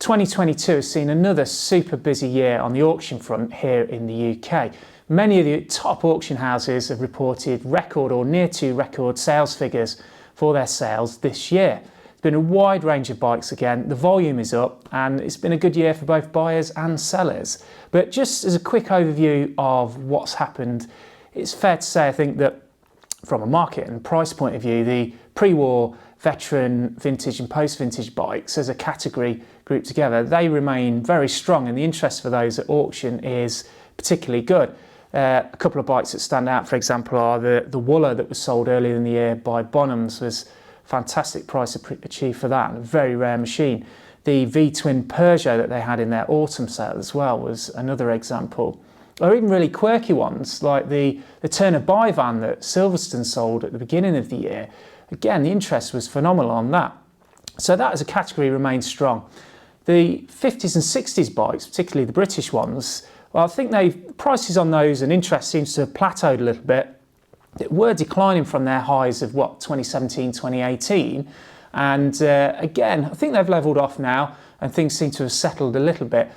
2022 has seen another super busy year on the auction front here in the UK. Many of the top auction houses have reported record or near to record sales figures for their sales this year. There's been a wide range of bikes again, the volume is up, and it's been a good year for both buyers and sellers. But just as a quick overview of what's happened, it's fair to say I think that from a market and price point of view, the pre-war, veteran, vintage and post-vintage bikes as a category grouped together, they remain very strong, and the interest for those at auction is particularly good. A couple of bikes that stand out, for example, are the Wooler that was sold earlier in the year by Bonhams. Was fantastic price achieved for that, and a very rare machine. The V-twin Peugeot that they had in their autumn sale as well was another example. Or even really quirky ones like the Turner Buy van that Silverstone sold at the beginning of the year. Again, the interest was phenomenal on that. So that as a category remains strong. The 50s and 60s bikes, particularly the British ones, well, I think prices on those and interest seems to have plateaued a little bit. They were declining from their highs of 2017, 2018. And again, I think they've levelled off now and things seem to have settled a little bit.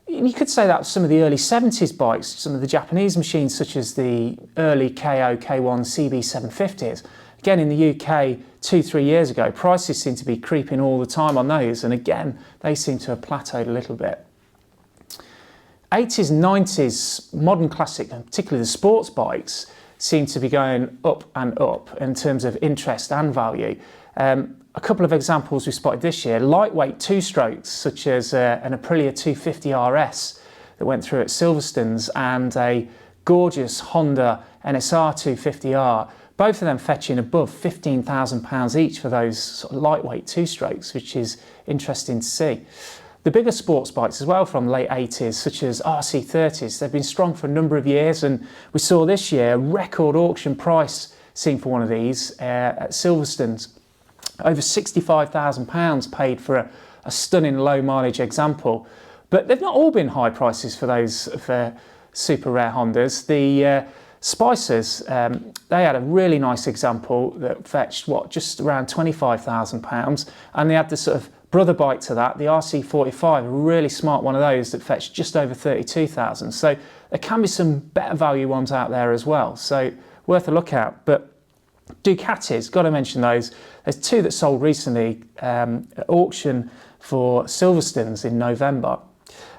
You could say that some of the early 70s bikes, some of the Japanese machines such as the early KO K1 CB750s. Again, in the UK 2-3 years ago, prices seem to be creeping all the time on those, and again, they seem to have plateaued a little bit. 80s and 90s modern classic, and particularly the sports bikes, seem to be going up and up in terms of interest and value. A couple of examples we spotted this year, lightweight two-strokes such as an Aprilia 250 RS that went through at Silverstone's and a gorgeous Honda NSR 250R, both of them fetching above £15,000 each for those sort of lightweight two-strokes, which is interesting to see. The bigger sports bikes as well from the late 80s, such as RC30s, they've been strong for a number of years, and we saw this year a record auction price seen for one of these at Silverstone's. Over £65,000 paid for a stunning low mileage example. But they've not all been high prices for those super rare Hondas. The Spicers, they had a really nice example that fetched just around £25,000, and they had the sort of brother bike to that, the RC45, a really smart one of those that fetched just over £32,000. So there can be some better value ones out there as well, so worth a look at. But Ducatis, got to mention those. There's two that sold recently at auction for Silverstone's in November.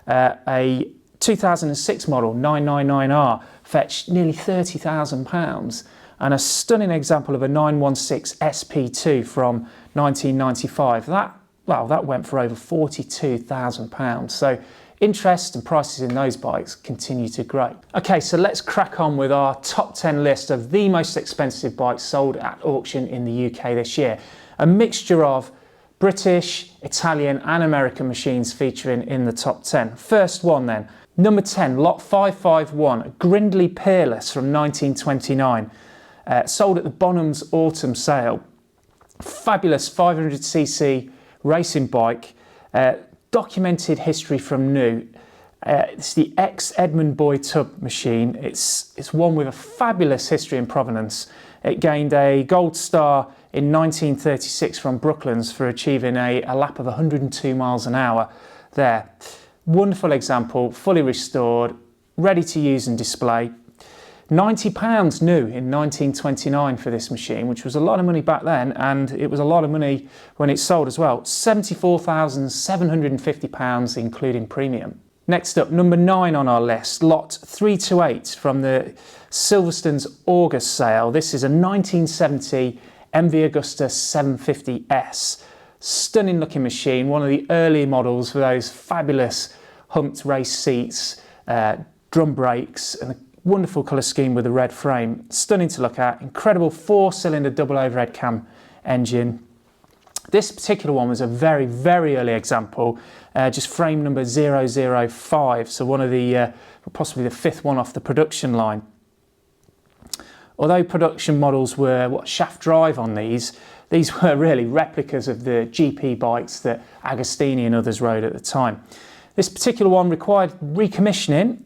A 2006 model 999R fetched nearly £30,000, and a stunning example of a 916 SP2 from 1995. That went for over £42,000. So interest and prices in those bikes continue to grow. Okay, so let's crack on with our top 10 list of the most expensive bikes sold at auction in the UK this year. A mixture of British, Italian and American machines featuring in the top 10. First one then, number 10, Lot 551, a Grindley Peerless from 1929, sold at the Bonhams autumn sale. Fabulous 500cc racing bike, documented history from new. It's the ex-Edmund Boy Tub machine. It's one with a fabulous history and provenance. It gained a gold star in 1936 from Brooklands for achieving a lap of 102 miles an hour there. Wonderful example, fully restored, ready to use and display. £90 new in 1929 for this machine, which was a lot of money back then, and it was a lot of money when it sold as well. £74,750 including premium. Next up, number 9 on our list, Lot 328 from the Silverstone's August sale. This is a 1970 MV Agusta 750S. Stunning looking machine, one of the early models with those fabulous humped race seats, drum brakes, and a wonderful colour scheme with a red frame. Stunning to look at. Incredible 4-cylinder double overhead cam engine. This particular one was a very, very early example, just frame number 005, so one of the, possibly the 5th one off the production line. Although production models were shaft drive on these were really replicas of the GP bikes that Agostini and others rode at the time. This particular one required recommissioning,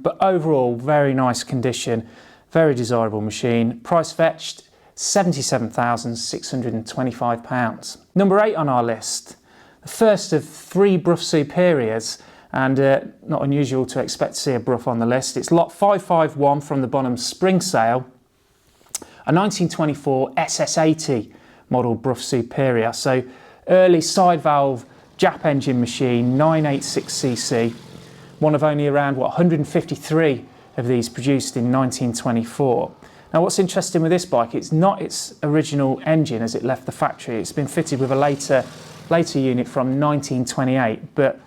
but overall very nice condition, very desirable machine. Price fetched £77,625. Number 8 on our list, the the first of 3 Brough Superiors, and not unusual to expect to see a Brough on the list. It's lot 551 from the Bonham Spring Sale, a 1924 SS80 model Brough Superior. So early side valve Jap engine machine, 986cc, one of only around 153 of these produced in 1924. Now what's interesting with this bike, it's not its original engine as it left the factory. It's been fitted with a later unit from 1928, but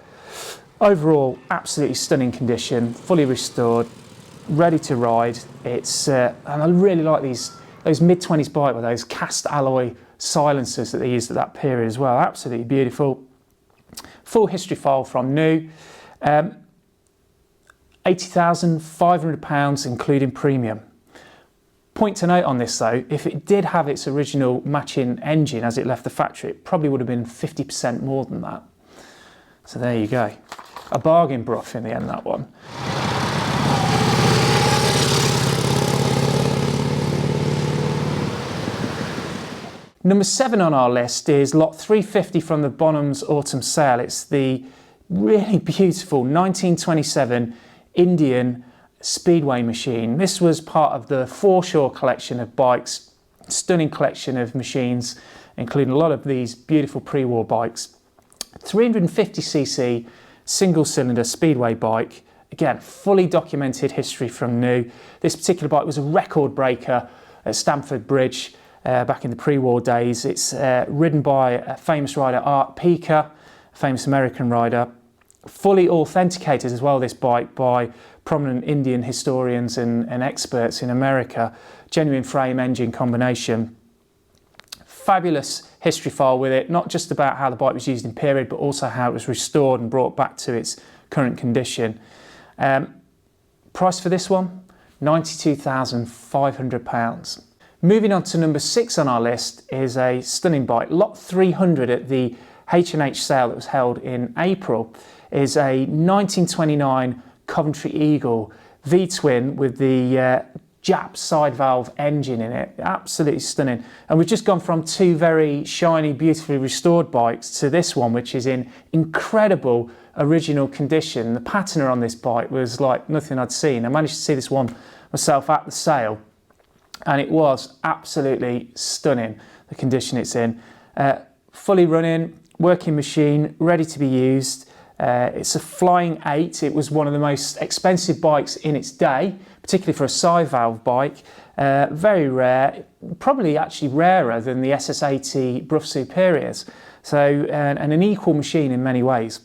overall absolutely stunning condition, fully restored, ready to ride. It's and I really like those mid-20s bike with those cast alloy silencers that they used at that period as well. Absolutely beautiful. Full history file from new. £80,500 including premium. Point to note on this though, if it did have its original matching engine as it left the factory, it probably would have been 50% more than that. So there you go. A bargain Brough in the end, that one. Number 7 on our list is lot 350 from the Bonham's Autumn Sale. It's the really beautiful 1927 Indian Speedway machine. This was part of the Foreshore collection of bikes, stunning collection of machines, including a lot of these beautiful pre-war bikes. 350cc single cylinder Speedway bike. Again, fully documented history from new. This particular bike was a record breaker at Stamford Bridge back in the pre-war days. It's ridden by a famous rider, Art Peaker, a famous American rider. Fully authenticated as well, this bike, by prominent Indian historians and experts in America. Genuine frame engine combination. Fabulous history file with it, not just about how the bike was used in period, but also how it was restored and brought back to its current condition. Price for this one, £92,500. Moving on to number 6 on our list is a stunning bike. Lot 300 at the H&H sale that was held in April is a 1929 Coventry Eagle V-twin with the Jap side valve engine in it. Absolutely stunning. And we've just gone from 2 very shiny, beautifully restored bikes to this one, which is in incredible original condition. The patina on this bike was like nothing I'd seen. I managed to see this one myself at the sale, and it was absolutely stunning, the condition it's in. Fully running, working machine, ready to be used. It's a flying 8. It was one of the most expensive bikes in its day, particularly for a side valve bike. Very rare, probably actually rarer than the SS80 Brough Superiors. So, and an equal machine in many ways.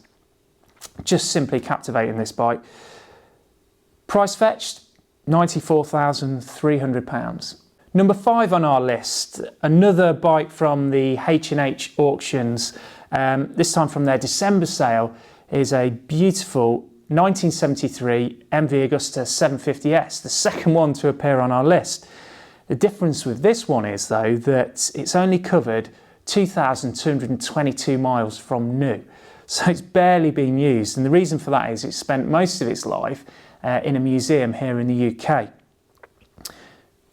Just simply captivating, this bike. Price fetched, £94,300. Number 5 on our list, another bike from the H&H auctions, this time from their December sale, is a beautiful 1973 MV Agusta 750S, the second one to appear on our list. The difference with this one is though that it's only covered 2,222 miles from new, so it's barely been used, and the reason for that is it spent most of its life in a museum here in the UK.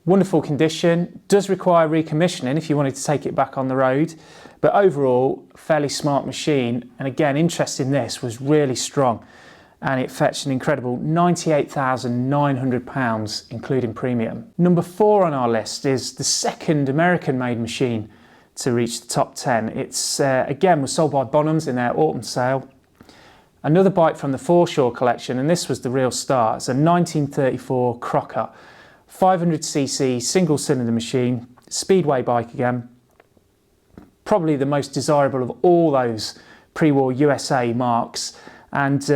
Wonderful condition, does require recommissioning if you wanted to take it back on the road, but overall fairly smart machine, and again interest in this was really strong, and it fetched an incredible £98,900 including premium. Number 4 on our list is the second American made machine to reach the top 10. It's again was sold by Bonham's in their autumn sale. Another bike from the Foreshore collection, and this was the real star. It's a 1934 Crocker, 500cc single cylinder machine, speedway bike again. Probably the most desirable of all those pre-war USA marks, and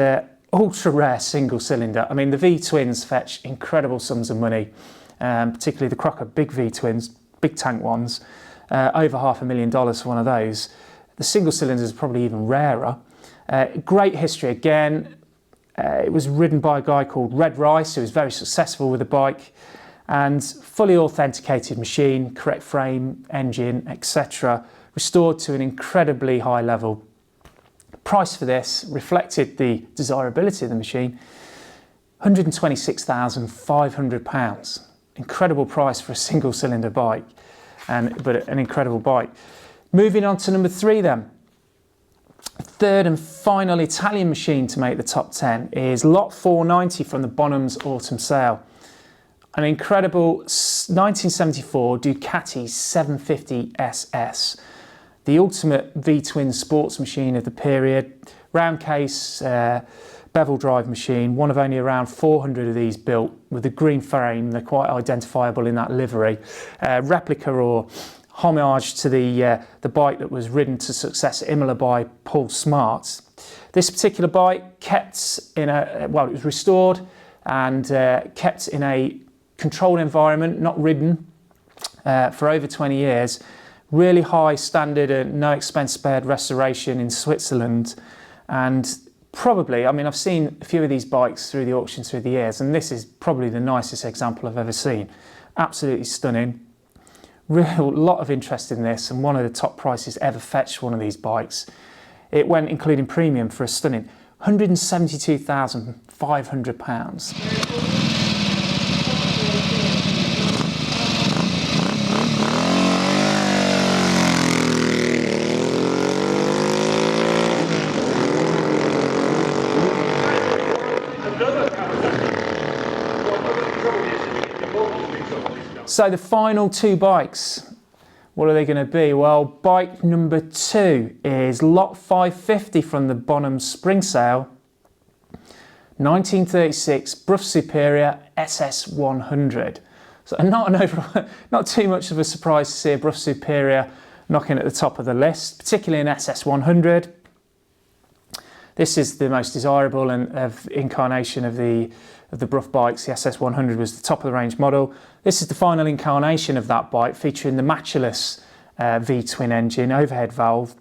ultra rare single cylinder. I mean, the V-twins fetch incredible sums of money, particularly the Crocker big V-twins, big tank ones, over $500,000 for one of those. The single cylinders are probably even rarer. Great history again. It was ridden by a guy called Red Rice, who was very successful with the bike, and fully authenticated machine, correct frame, engine, etc. Restored to an incredibly high level. Price for this reflected the desirability of the machine, £126,500. Incredible price for a single cylinder bike, but an incredible bike. Moving on to number 3 then. third and final Italian machine to make the top 10 is Lot 490 from the Bonhams autumn sale. An incredible 1974 Ducati 750 SS, the ultimate V-twin sports machine of the period. Round case, bevel drive machine, one of only around 400 of these built with a green frame. They're quite identifiable in that livery. Replica or homage to the bike that was ridden to success at Imola by Paul Smart. This particular bike kept in it was restored and kept in a controlled environment, not ridden, for over 20 years. Really high standard and no expense spared restoration in Switzerland. And probably, I mean, I've seen a few of these bikes through the auctions through the years, and this is probably the nicest example I've ever seen. Absolutely stunning. Real lot of interest in this, and one of the top prices ever fetched one of these bikes. It went, including premium, for a stunning £172,500. So the final two bikes, what are they going to be? Well, bike number 2 is Lot 550 from the Bonhams spring sale, 1936 Brough Superior SS100. So not too much of a surprise to see a Brough Superior knocking at the top of the list, particularly an SS100. This is the most desirable incarnation of the Brough bikes. The SS100 was the top of the range model. This is the final incarnation of that bike, featuring the matchless V-twin engine, overhead valve,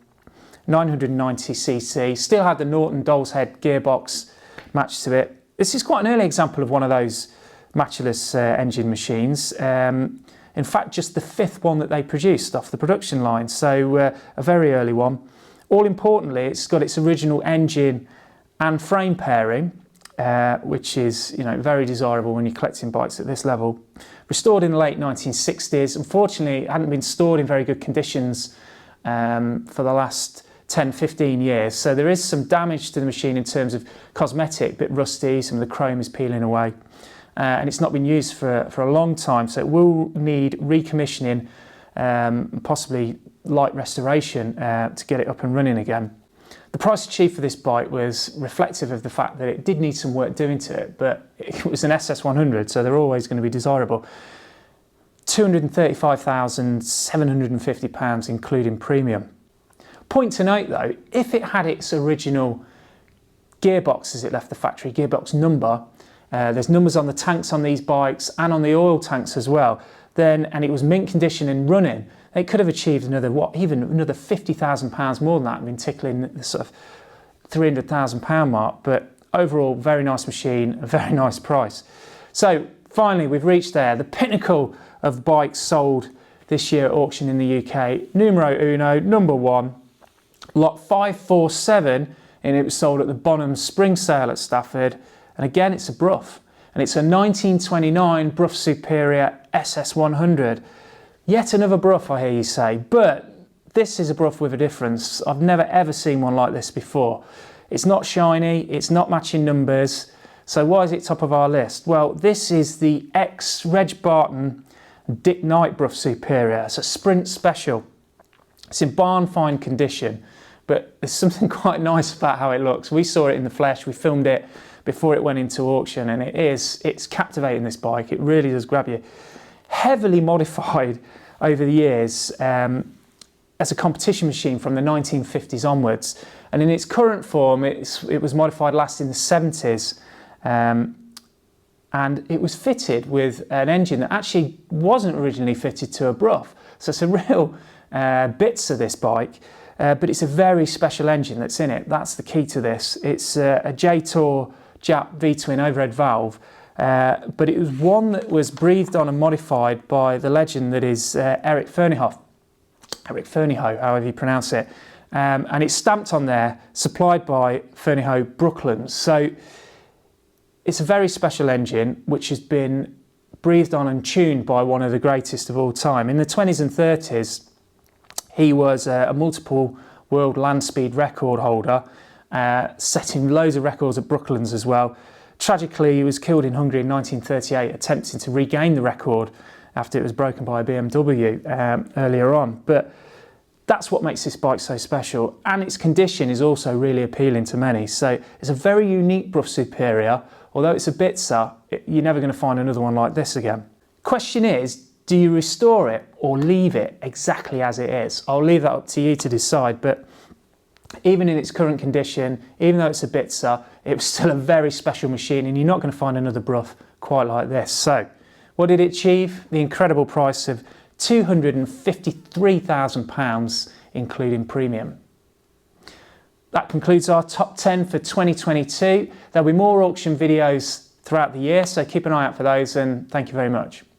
990cc. Still had the Norton Doll's Head gearbox matched to it. This is quite an early example of one of those matchless engine machines. In fact, just the 5th one that they produced off the production line, so a very early one. All importantly, it's got its original engine and frame pairing, which is very desirable when you're collecting bikes at this level. Restored in the late 1960s. Unfortunately, it hadn't been stored in very good conditions for the last 10-15 years, so there is some damage to the machine in terms of cosmetic, a bit rusty, some of the chrome is peeling away, and it's not been used for a long time, so it will need recommissioning, possibly light restoration to get it up and running again. The price achieved for this bike was reflective of the fact that it did need some work doing to it, but it was an SS100, so they're always going to be desirable. £235,750 including premium. Point to note though, if it had its original gearbox as it left the factory, gearbox number, there's numbers on the tanks on these bikes and on the oil tanks as well, and it was mint condition and running, it could have achieved even another £50,000 more than that, and been tickling the sort of £300,000 mark. But overall, very nice machine, a very nice price. So finally, we've reached there, the pinnacle of bikes sold this year at auction in the UK. Numero uno, number 1, Lot 547, and it was sold at the Bonhams spring sale at Stafford. And again, it's a Brough, and it's a 1929 Brough Superior SS100. Yet another Brough, I hear you say, but this is a Brough with a difference. I've never ever seen one like this before. It's not shiny, it's not matching numbers, so why is it top of our list? Well, this is the ex-Reg Barton Dick Knight Brough Superior. It's a sprint special. It's in barn fine condition, but there's something quite nice about how it looks. We saw it in the flesh, we filmed it before it went into auction, and it's captivating, this bike. It really does grab you. Heavily modified over the years as a competition machine from the 1950s onwards, and in its current form it was modified last in the 70s, and it was fitted with an engine that actually wasn't originally fitted to a Brough. So it's a real bits of this bike, but it's a very special engine that's in it. That's the key to this. It's a J-Tour Jap V-twin overhead valve, but it was one that was breathed on and modified by the legend that is Eric Fernyhough, however you pronounce it, and it's stamped on there, supplied by Fernyhough Brooklands. So it's a very special engine which has been breathed on and tuned by one of the greatest of all time. In the 20s and 30s, he was a multiple world land speed record holder, setting loads of records at Brooklands as well. Tragically, he was killed in Hungary in 1938, attempting to regain the record after it was broken by a BMW earlier on. But that's what makes this bike so special, and its condition is also really appealing to many. So it's a very unique Brough Superior. Although it's a Bitzer, you're never going to find another one like this again. Question is, do you restore it or leave it exactly as it is? I'll leave that up to you to decide, but even in its current condition, even though it's a Bitzer, it was still a very special machine, and you're not going to find another Brough quite like this. So what did it achieve? The incredible price of £253,000, including premium. That concludes our top 10 for 2022. There'll be more auction videos throughout the year, so keep an eye out for those, and thank you very much.